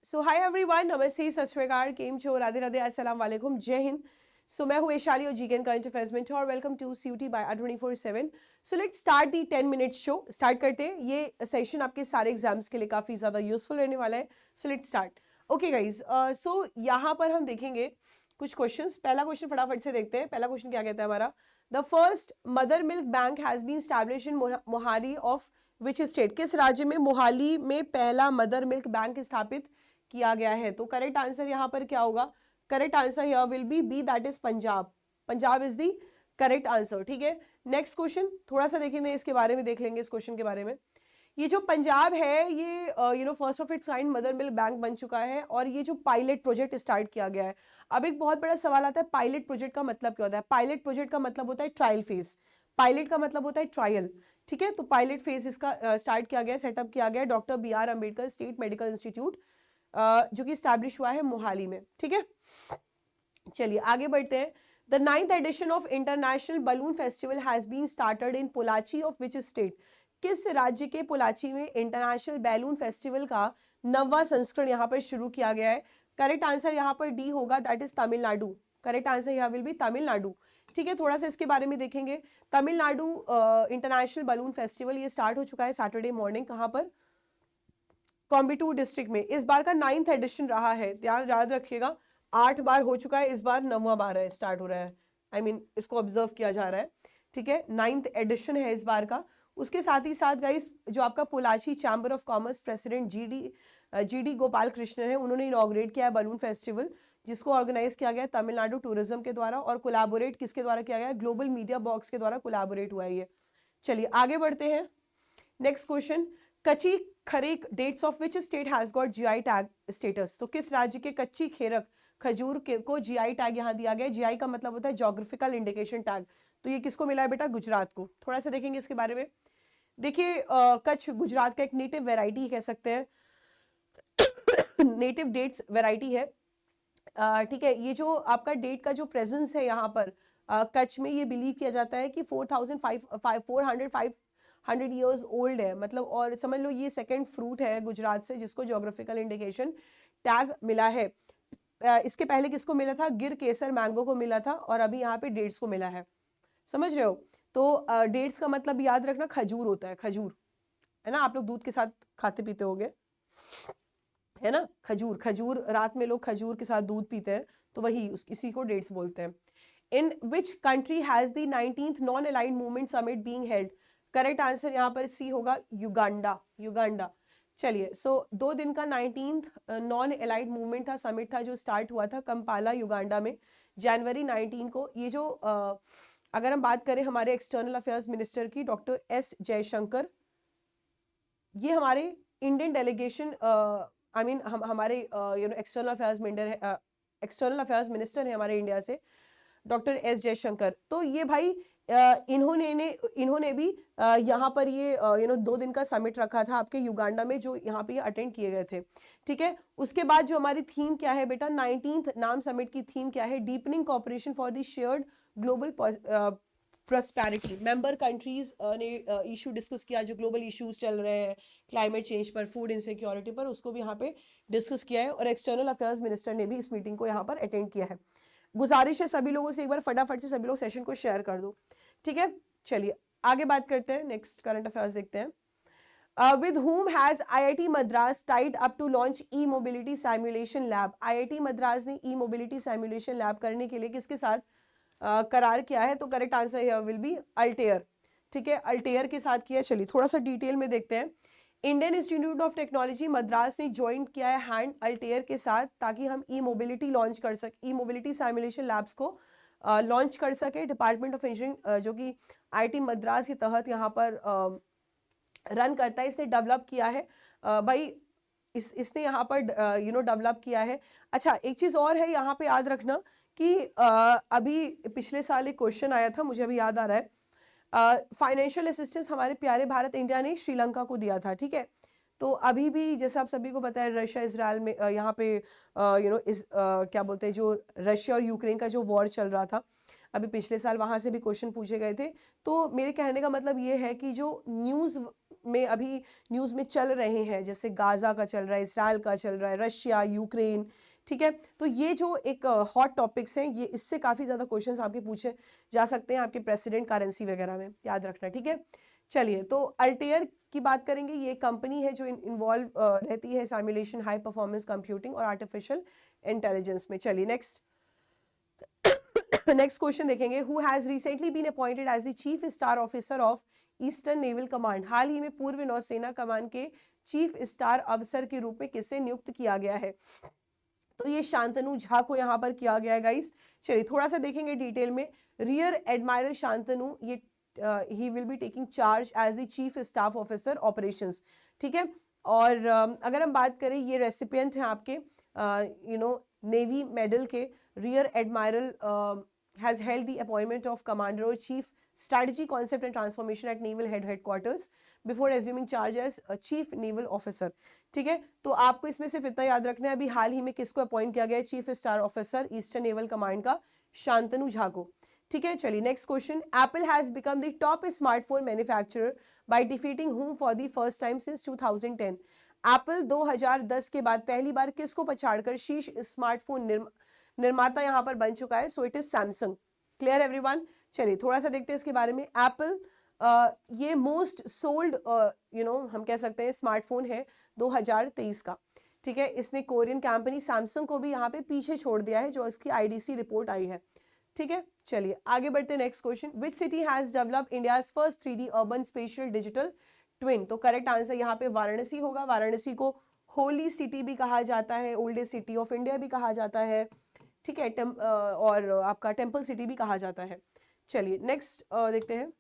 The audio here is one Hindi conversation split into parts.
सो हाय एवरीवन, नमस्ते, सत श्री अकाल, केम छो, राधे राधे, अस्सलाम वालेकुम, जय हिंद। सो मैं हूँ वैशाली और जीकेन करंट अफेयर्स में और welcome to CUT by A24/7। So let's start the 10 minute show. स्टार्ट करते हैं। ये सेशन आपके सारे एग्जाम्स के लिए काफ़ी ज़्यादा यूजफुल रहने वाला है। So let's start. Okay guys, so यहाँ पर हम देखेंगे कुछ क्वेश्चंस। पहला क्वेश्चन फटाफट से देखते हैं। पहला क्वेश्चन क्या कहता है हमारा, the first mother milk bank has been established in Mohali of which state. किस राज्य में मोहाली में पहला मदर मिल्क बैंक स्थापित किया गया है? तो करेक्ट आंसर यहाँ पर क्या होगा? Correct answer here will be B, that is Punjab. Punjab is the correct answer. ठीक है, नेक्स्ट क्वेश्चन थोड़ा सा देखेंगे, इसके बारे में देख लेंगे, इस क्वेश्चन के बारे में। ये जो पंजाब है ये first of its kind mother milk bank बन चुका है और ये जो पायलट प्रोजेक्ट स्टार्ट किया गया है। अब एक बहुत बड़ा सवाल आता है, पायलट प्रोजेक्ट का मतलब क्या होता है? पायलट प्रोजेक्ट का मतलब होता है ट्रायल फेज। पायलट का मतलब होता है ट्रायल। ठीक है, तो पायलट फेज इसका स्टार्ट किया गया, सेटअप किया गया doctor BR Ambedkar state medical institute, जो कि स्टैब्लिश हुआ है मोहाली में। ठीक है, चलिए आगे बढ़ते हैं। The 9th edition of international balloon festival has been started in Pollachi of which state. किस राज्य के पोलाची में इंटरनेशनल बैलून फेस्टिवल का 9वां संस्करण यहाँ पर शुरू किया गया है? करेक्ट आंसर यहाँ पर डी होगा, that is Tamil Nadu. Correct answer यहाँ विल बी तमिलनाडु। ठीक है, थोड़ा सा इसके बारे में देखेंगे। तमिलनाडु इंटरनेशनल बलून फेस्टिवल ये स्टार्ट हो चुका है सैटरडे मॉर्निंग। कहाँ पर? कोयम्बटूर डिस्ट्रिक्ट में। इस बार का 9th एडिशन रहा है, ध्यान याद रखिएगा। 8 बार हो चुका है, इस बार 9वां बार है, स्टार्ट हो रहा है। आई मीन इसको ऑब्जर्व किया जा रहा है। ठीक है, 9th एडिशन है इस बार का। उसके साथ ही साथ गाइस, जो आपका Pollachi chamber of commerce president GD Gopal Krishnan है, उन्होंने इनॉग्रेट किया है बलून फेस्टिवल, जिसको ऑर्गेनाइज किया गया तमिलनाडु टूरिज्म के द्वारा और कोलैबोरेट किसके द्वारा किया गया? ग्लोबल मीडिया बॉक्स के द्वारा कोलैबोरेट हुआ है ये। चलिए आगे बढ़ते हैं। Next question, Kachchhi Kharek dates of which state has got GI tag status. तो किस राज्य के कच्ची खेरक खजूर को GI टैग यहाँ दिया गया है? GI का मतलब होता है ज्योग्राफिकल इंडिकेशन टैग। तो ये किसको मिला है बेटा? गुजरात को। थोड़ा सा देखेंगे इसके बारे में। देखिए, कच्छ गुजरात का एक नेटिव वेराइटी कह सकते हैं, नेटिव डेट्स वेराइटी है। ठीक है, ये जो आपका डेट का जो प्रेजेंस है यहाँ पर कच्छ में, ये बिलीव किया जाता है कि 400-500 ईयर्स ओल्ड है, मतलब, और समझ लो ये सेकंड फ्रूट है गुजरात से जिसको ज्योग्राफिकल इंडिकेशन टैग मिला है। इसके पहले किसको मिला था? गिर केसर मैंगो को मिला था, और अभी यहाँ पे डेट्स को मिला है। समझ रहे हो? तो डेट्स का मतलब याद रखना खजूर होता है, खजूर है ना। आप लोग दूध के साथ खाते पीते होगे, है ना। खजूर, खजूर रात में लोग खजूर के साथ दूध पीते हैं, तो वही इसी को डेट्स बोलते हैं। In which country has the 19th non aligned movement summit being held. Correct answer यहाँ पर सी होगा, युगांडा। युगांडा। चलिए, सो 2 दिन का 19th नॉन अलाइड मूवमेंट था, समिट था, जो स्टार्ट हुआ था कंपाला युगांडा में जनवरी 19 को। ये जो अगर हम बात करें हमारे एक्सटर्नल अफेयर्स मिनिस्टर की, डॉक्टर S जयशंकर, ये हमारे इंडियन डेलीगेशन आई मीन हमारे एक्सटर्नल अफेयर्स मिनिस्टर है हमारे इंडिया से, डॉक्टर S जयशंकर। तो ये भाई इन्होंने भी यहाँ पर ये 2 दिन का समिट रखा था आपके युगांडा में, जो यहाँ पे ये अटेंड किए गए थे। ठीक है, उसके बाद जो हमारी थीम क्या है बेटा? 19th नाम समिट की थीम क्या है? Deepening corporation for the shared global prosperity. Member countries ने इशू डिस्कस किया, जो ग्लोबल इश्यूज चल रहे हैं क्लाइमेट चेंज पर, फूड इनसिक्योरिटी पर, उसको भी यहाँ पे डिस्कस किया है, और एक्सटर्नल अफेयर्स मिनिस्टर ने भी इस मीटिंग को यहाँ पर अटेंड किया है। गुजारिश है सभी लोगों से, एक बार फटाफट से सभी लोग सेशन को शेयर कर दो। ठीक है, चलिए आगे बात करते हैं, नेक्स्ट करंट अफेयर्स देखते हैं। With whom has IIT Madras tied up to launch e-mobility simulation lab? IIT Madras ने e-mobility simulation lab करने के लिए किसके साथ करार किया है? तो correct answer here will B Altair. ठीक है, अल्टेयर के साथ किया। चलिए थोड़ा सा डिटेल में देखते हैं। Indian institute of technology Madras ने ज्वाइन किया है हैंड अल्टेयर के साथ, ताकि हम ई-मोबिलिटी लॉन्च कर सके, ई-मोबिलिटी साइमुलेशन लैब्स को लॉन्च कर सके। डिपार्टमेंट ऑफ इंजीनियरिंग जो कि IIT मद्रास के तहत यहाँ पर रन करता है, इसने डेवलप किया है भाई, इसने यहाँ पर डेवलप किया है। अच्छा, एक चीज़ और है यहाँ पे याद रखना कि अभी पिछले साल एक क्वेश्चन आया था, मुझे अभी याद आ रहा है, फाइनेंशियल असिस्टेंस हमारे प्यारे भारत इंडिया ने श्रीलंका को दिया था। ठीक है, तो अभी भी जैसे आप सभी को पता है, रशिया इजराइल में यहाँ पे क्या बोलते हैं, जो रशिया और यूक्रेन का जो वॉर चल रहा था, अभी पिछले साल वहाँ से भी क्वेश्चन पूछे गए थे। तो मेरे कहने का मतलब ये है कि जो न्यूज़ में अभी न्यूज़ में चल रहे हैं, जैसे गाजा का चल रहा है, इसराइल का चल रहा है, रशिया, यूक्रेन, ठीक है। तो ये जो एक हॉट टॉपिक्स हैं, ये इससे काफ़ी ज़्यादा क्वेश्चंस आपके पूछे जा सकते हैं आपके प्रेसिडेंट, करेंसी वगैरह में, याद रखना, ठीक है। चलिए, तो अल्टेयर की बात करेंगे। ये कंपनी है जो इन्वॉल्व रहती है सिमुलेशन, हाई परफॉर्मेंस कंप्यूटिंग और आर्टिफिशियल इंटेलिजेंस में। चलिए नेक्स्ट नेक्स्ट क्वेश्चन देखेंगे। Who has recently been appointed as the chief star officer of eastern naval command. हाल ही में पूर्व नौसेना कमान के चीफ स्टार अफसर के रूप में किसे नियुक्त किया गया है? तो ये शांतनु झा को यहाँ पर किया गया है गाइस। चलिए थोड़ा सा देखेंगे डिटेल में। रियर एडमायरल शांतनु, ये he will be taking charge as the chief staff officer operations, ठीक है। और अगर हम बात करें, ये रेसिपिएंट हैं आपके नेवी मेडल के। Rear admiral has held the appointment of commander or chief strategy concept and transformation at naval headquarters before assuming charge as a chief naval officer, ठीक है। तो आपको इसमें सिर्फ इतना याद रखना है, अभी हाल ही में किसको अपॉइंट किया गया है chief star officer eastern naval command का? शांतनु झा को, ठीक है। चलिए next question. Apple has become the top smartphone manufacturer by defeating whom for the first time since 2010। Apple 2010 के बाद पहली बार किसको पछाड़कर शीर्ष स्मार्टफोन निर्माता यहाँ पर बन चुका है? So it is Samsung. Clear everyone? चलिए थोड़ा सा देखते हैं इसके बारे में। एप्पल ये मोस्ट सोल्ड हम कह सकते हैं स्मार्टफोन है 2023 का, ठीक है। इसने कोरियन कंपनी सैमसंग को भी यहाँ पे पीछे छोड़ दिया है, जो इसकी IDC रिपोर्ट आई है, ठीक है। चलिए आगे बढ़ते हैं next question. Which city has developed India's first 3D urban spatial digital twin? तो करेक्ट आंसर यहाँ पे वाराणसी होगा। वाराणसी को होली सिटी भी कहा जाता है, ओल्डेस्ट सिटी ऑफ इंडिया भी कहा जाता है, ठीक है, और आपका टेम्पल सिटी भी कहा जाता है। चलिए नेक्स्ट देखते हैं।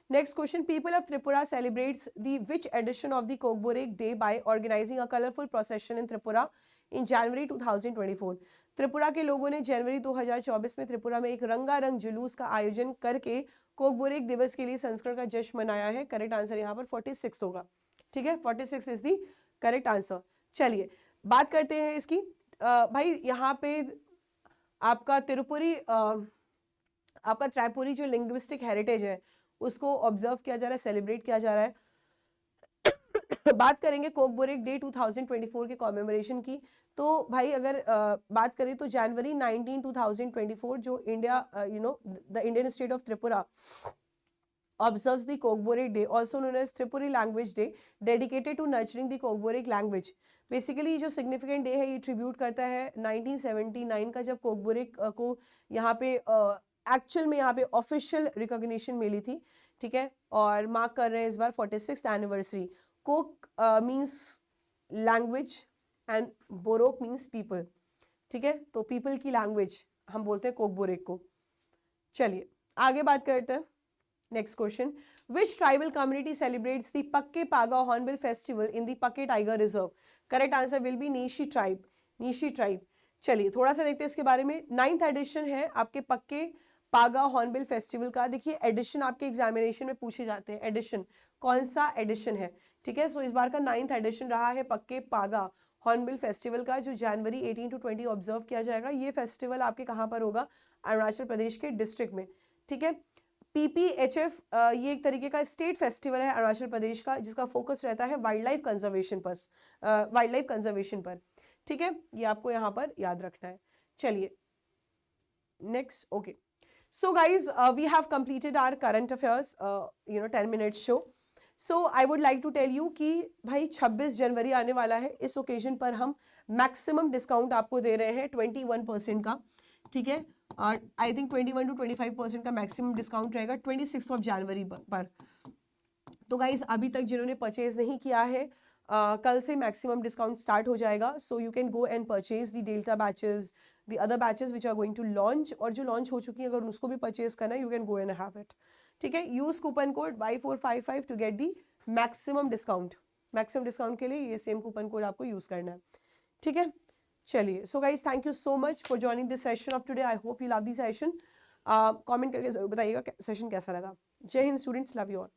Next question. People of Tripura celebrates the which edition of the Kokborok day by organising a colourful procession in Tripura in January 2024। Tripura के लोगों ने जनवरी 2024 में त्रिपुरा में एक रंगारंग जुलूस का आयोजन करके कोकबोरेक दिवस के लिए संस्करण का जश्न मनाया है। करेक्ट आंसर यहाँ पर 46 होगा, ठीक है। 46 इज द करेक्ट आंसर। चलिए बात करते हैं इसकी। भाई यहाँ पे आपका आपका त्रिपुरी जो लिंग्विस्टिक हेरिटेज है उसको ऑब्जर्व किया जा रहा है, सेलिब्रेट किया जा रहा है। बात करेंगे कोकबोरेक डे 2024 के कॉमेमोरेशन की। तो भाई अगर बात करें तो जनवरी 19 2024 जो India the Indian state of Tripura observes the Kokborek Day, also known as Tripuri Language Day, dedicated to nurturing the Kokborek language. Basically जो सिग्निफिकेंट डे है ये ट्रिब्यूट करता है 1979 का, जब कोकबोरेक को यहाँ पे एक्चुअल में यहाँ पे ऑफिशियल रिकॉग्निशन मिली थी, ठीक है। और मार्क कर रहे हैं इस बार 46th anniversary. Coke means language and Borok means people, ठीक है। तो पीपल की लैंग्वेज हम बोलते हैं कोकबोरेक को। चलिए आगे बात करते हैं। Next question. Which tribal community celebrates the Pakke Paga Hornbill Festival in the Pakke Tiger Reserve? Correct answer will be Nishi tribe. Nishi tribe. चलिए थोड़ा सा देखते हैं इसके बारे में। 9th एडिशन है आपके पक्के पागा हॉर्नबिल फेस्टिवल का। देखिए एडिशन आपके एग्जामिनेशन में पूछे जाते हैं, एडिशन कौन सा एडिशन है, ठीक है। सो इस बार का 9th एडिशन रहा है पक्के पागा हॉर्नबिल फेस्टिवल का, जो जनवरी 18 to 20 ऑब्जर्व किया जाएगा। ये फेस्टिवल आपके कहाँ पर होगा? अरुणाचल प्रदेश के डिस्ट्रिक्ट में, ठीक है। PPHF ये एक तरीके का स्टेट फेस्टिवल है अरुणाचल प्रदेश का, जिसका फोकस रहता है वाइल्ड लाइफ कंजर्वेशन पर, ठीक है। ये आपको यहाँ पर याद रखना है। चलिए next. Okay, so guys we have completed our current affairs 10 minute show. So I would like to tell you कि भाई 26 जनवरी आने वाला है। इस ओकेजन पर हम मैक्सिमम डिस्काउंट आपको दे रहे हैं 21% का, ठीक है। आई थिंक 21 to 25% का मैक्सिमम डिस्काउंट रहेगा 26 जनवरी पर। तो गाइज अभी तक जिन्होंने परचेज नहीं किया है, कल से मैक्सिमम डिस्काउंट स्टार्ट हो जाएगा। So you can go and purchase the delta batches, the other batches which are going to launch, और जो लॉन्च हो चुकी है अगर उसको भी परचेज करना है you can go and have it, ठीक है। Use coupon code Y455 to get the maximum discount. Maximum discount के लिए ये सेम कूपन कोड आपको यूज करना है, ठीक है। चलिए, so guys thank you so much for joining this session of today. I hope you love this session. Comment करके जरूर बताइएगा सेशन कैसा लगा। जय हिंद स्टूडेंट्स, लव यू ऑल।